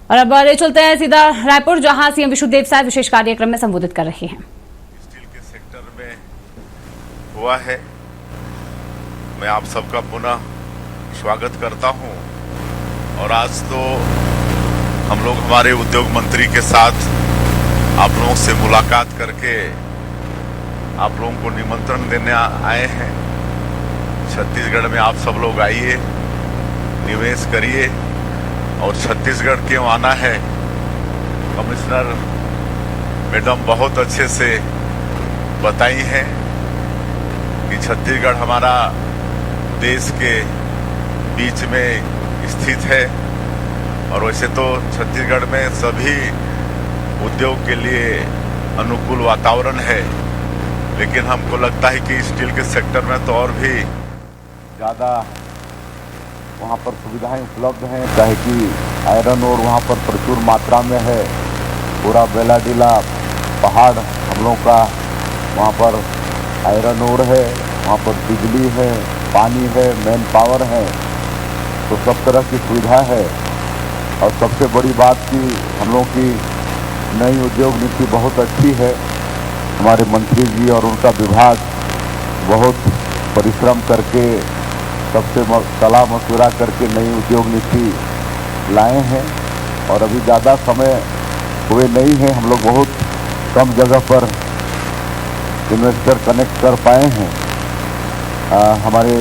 और अब ले चलते हैं सीधा रायपुर, जहां सीएम विष्णुदेव साय विशेष कार्यक्रम में संबोधित कर रहे हैं। स्टील के सेक्टर में हुआ है, मैं आप सबका पुनः स्वागत करता हूं। और आज तो हम लोग हमारे उद्योग मंत्री के साथ आप लोगों से मुलाकात करके आप लोगों को निमंत्रण देने आए हैं। छत्तीसगढ़ में आप सब लोग आइए, निवेश करिए। और छत्तीसगढ़ क्यों आना है, कमिश्नर मैडम बहुत अच्छे से बताई हैं कि छत्तीसगढ़ हमारा देश के बीच में स्थित है। और वैसे तो छत्तीसगढ़ में सभी उद्योग के लिए अनुकूल वातावरण है, लेकिन हमको लगता है कि स्टील के सेक्टर में तो और भी ज़्यादा वहाँ पर सुविधाएं उपलब्ध हैं, चाहे कि आयरन और वहाँ पर प्रचुर मात्रा में है। पूरा बेलाडीला पहाड़ हम लोग का वहाँ पर आयरन ओर है, वहाँ पर बिजली है, पानी है, मैन पावर है, तो सब तरह की सुविधा है। और सबसे बड़ी बात कि हम लोग की नई उद्योग नीति बहुत अच्छी है। हमारे मंत्री जी और उनका विभाग बहुत परिश्रम करके सबसे सलाह मशवरा करके नई उद्योग नीति लाए हैं। और अभी ज़्यादा समय हुए नहीं है, हम लोग बहुत कम जगह पर इन्वेस्टर कनेक्ट कर पाए हैं। हमारे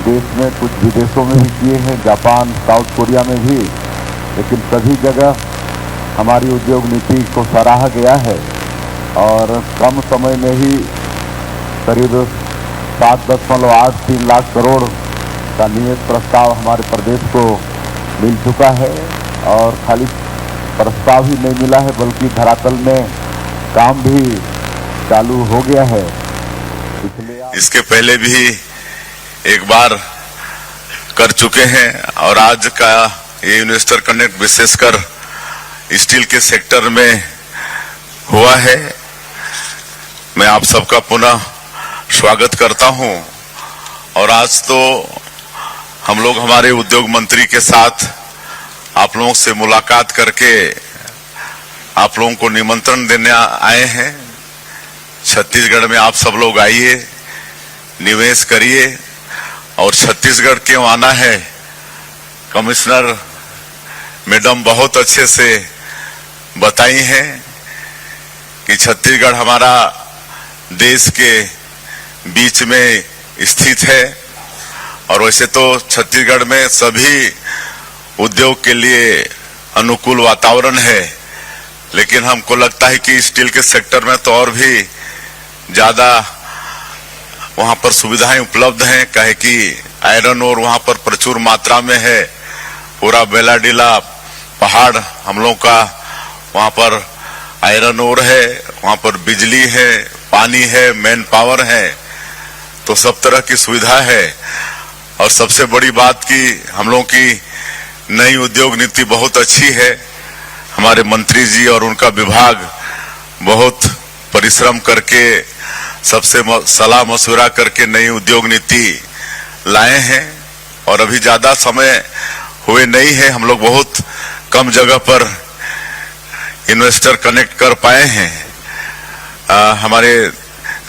देश में कुछ विदेशों में भी किए हैं, जापान, साउथ कोरिया में भी, लेकिन सभी जगह हमारी उद्योग नीति को सराहा गया है। और कम समय में ही करीब 7.83 लाख करोड़ का निवेश प्रस्ताव हमारे प्रदेश को मिल चुका है। और खाली प्रस्ताव ही नहीं मिला है, बल्कि धरातल में काम भी चालू हो गया है। इसके पहले भी एक बार कर चुके हैं और आज का ये इन्वेस्टर कनेक्ट विशेषकर स्टील के सेक्टर में हुआ है। मैं आप सबका पुनः स्वागत करता हूं। और आज तो हम लोग हमारे उद्योग मंत्री के साथ आप लोगों से मुलाकात करके आप लोगों को निमंत्रण देने आए हैं। छत्तीसगढ़ में आप सब लोग आइए, निवेश करिए। और छत्तीसगढ़ क्यों आना है, कमिश्नर मैडम बहुत अच्छे से बताई हैं कि छत्तीसगढ़ हमारा देश के बीच में स्थित है। और वैसे तो छत्तीसगढ़ में सभी उद्योग के लिए अनुकूल वातावरण है, लेकिन हमको लगता है कि स्टील के सेक्टर में तो और भी ज़्यादा वहाँ पर सुविधाएं उपलब्ध हैं, कहे कि आयरन और वहाँ पर प्रचुर मात्रा में है। पूरा बेलाडीला पहाड़ हम लोग का वहाँ पर आयरन ओर है, वहाँ पर बिजली है, पानी है, मैन पावर है, तो सब तरह की सुविधा है। और सबसे बड़ी बात कि हम लोगों की नई उद्योग नीति बहुत अच्छी है। हमारे मंत्री जी और उनका विभाग बहुत परिश्रम करके सबसे सलाह मशवरा करके नई उद्योग नीति लाए हैं। और अभी ज्यादा समय हुए नहीं है, हम लोग बहुत कम जगह पर इन्वेस्टर कनेक्ट कर पाए हैं। हमारे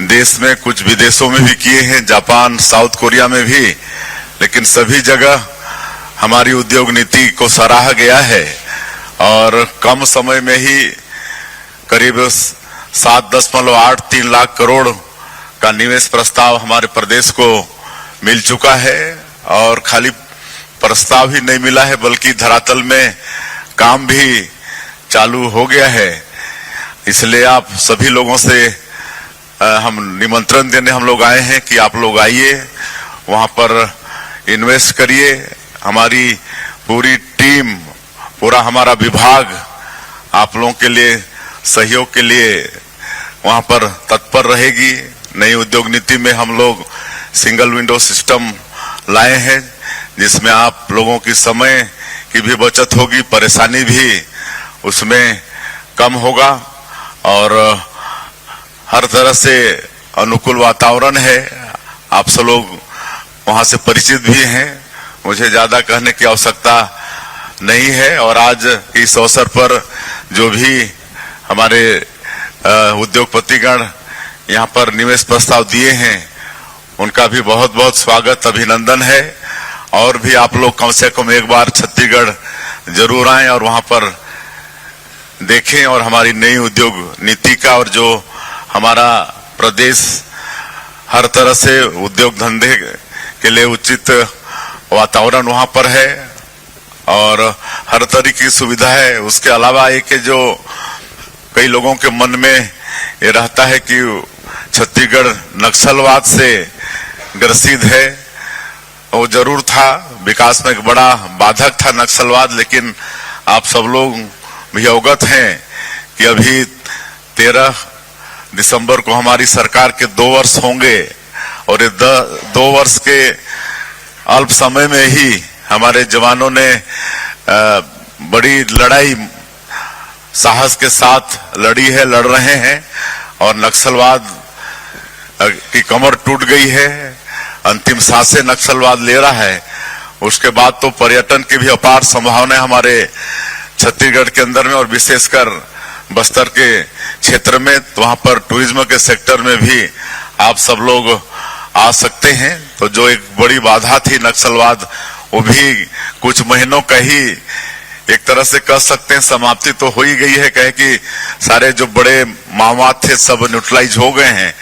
देश में कुछ विदेशों में भी किए हैं, जापान, साउथ कोरिया में भी, लेकिन सभी जगह हमारी उद्योग नीति को सराहा गया है। और कम समय में ही करीब 7.83 लाख करोड़ का निवेश प्रस्ताव हमारे प्रदेश को मिल चुका है। और खाली प्रस्ताव ही नहीं मिला है, बल्कि धरातल में काम भी चालू हो गया है। इसलिए आप सभी लोगों से हम निमंत्रण देने हम लोग आए हैं कि आप लोग आइए, वहां पर इन्वेस्ट करिए। हमारी पूरी टीम, पूरा हमारा विभाग आप लोगों के लिए सहयोग के लिए वहां पर तत्पर रहेगी। नई उद्योग नीति में हम लोग सिंगल विंडो सिस्टम लाए हैं, जिसमें आप लोगों की समय की भी बचत होगी, परेशानी भी उसमें कम होगा। और हर तरह से अनुकूल वातावरण है। आप सब लोग वहां से परिचित भी हैं, मुझे ज्यादा कहने की आवश्यकता नहीं है। और आज इस अवसर पर जो भी हमारे उद्योगपतिगण यहाँ पर निवेश प्रस्ताव दिए हैं उनका भी बहुत बहुत स्वागत अभिनंदन है। और भी आप लोग कम से कम एक बार छत्तीसगढ़ जरूर आएं और वहां पर देखें और हमारी नई उद्योग नीति का और जो हमारा प्रदेश हर तरह से उद्योग धंधे के लिए उचित वातावरण वहां पर है और हर तरह की सुविधा है। उसके अलावा एक जो कई लोगों के मन में ये रहता है कि छत्तीसगढ़ नक्सलवाद से ग्रसित है, वो जरूर था, विकास में एक बड़ा बाधक था नक्सलवाद। लेकिन आप सब लोग भी अवगत हैं कि अभी 13 दिसंबर को हमारी सरकार के 2 वर्ष होंगे और ये 2 वर्ष के अल्प समय में ही हमारे जवानों ने बड़ी लड़ाई साहस के साथ लड़ी है, लड़ रहे हैं और नक्सलवाद की कमर टूट गई है, अंतिम सांसें नक्सलवाद ले रहा है। उसके बाद तो पर्यटन की भी अपार संभावना हमारे छत्तीसगढ़ के अंदर में और विशेषकर बस्तर के क्षेत्र में, तो वहां पर टूरिज्म के सेक्टर में भी आप सब लोग आ सकते हैं। तो जो एक बड़ी बाधा थी नक्सलवाद, वो भी कुछ महीनों का ही एक तरह से कह सकते हैं समाप्ति तो हो ही गई है, कहे कि सारे जो बड़े माओवाद थे सब न्यूट्रलाइज हो गए हैं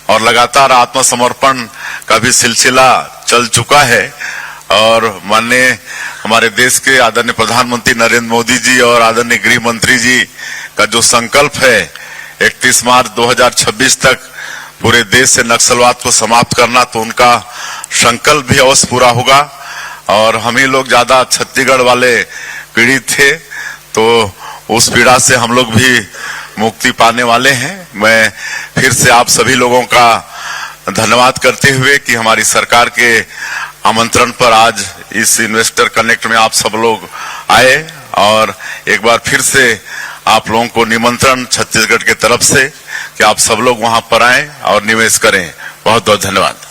और लगातार आत्मसमर्पण का भी सिलसिला चल चुका है। और माननीय हमारे देश के आदरणीय प्रधानमंत्री नरेंद्र मोदी जी और आदरणीय गृह मंत्री जी का जो संकल्प है 31 मार्च 2026 तक पूरे देश से नक्सलवाद को समाप्त करना, तो उनका संकल्प भी अवश्य पूरा होगा। और हम ही लोग ज्यादा छत्तीसगढ़ वाले पीड़ित थे, तो उस पीड़ा से हम लोग भी मुक्ति पाने वाले हैं। मैं फिर से आप सभी लोगों का धन्यवाद करते हुए कि हमारी सरकार के आमंत्रण पर आज इस इन्वेस्टर कनेक्ट में आप सब लोग आए और एक बार फिर से आप लोगों को निमंत्रण छत्तीसगढ़ की तरफ से कि आप सब लोग वहां पर आएं और निवेश करें। बहुत बहुत धन्यवाद।